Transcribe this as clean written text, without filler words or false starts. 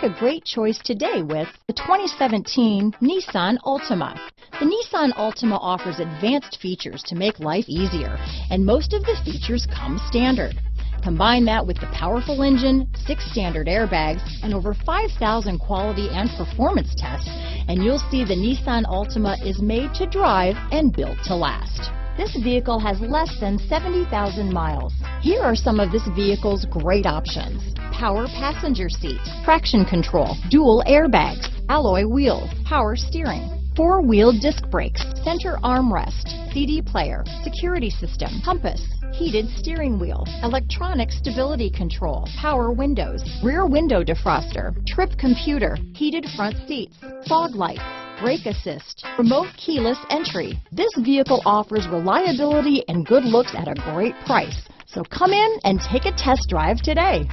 a great choice today with the 2017 Nissan Altima. The Nissan Altima offers advanced features to make life easier, and most of the features come standard. Combine that with the powerful engine, 6 standard airbags, and over 5,000 quality and performance tests, and you'll see the Nissan Altima is made to drive and built to last. This vehicle has less than 70,000 miles. Here are some of this vehicle's great options: power passenger seat, traction control, dual airbags, alloy wheels, power steering, 4-wheel disc brakes, center armrest, CD player, security system, compass, heated steering wheel, electronic stability control, power windows, rear window defroster, trip computer, heated front seats, fog lights, brake assist, remote keyless entry. This vehicle offers reliability and good looks at a great price. So come in and take a test drive today.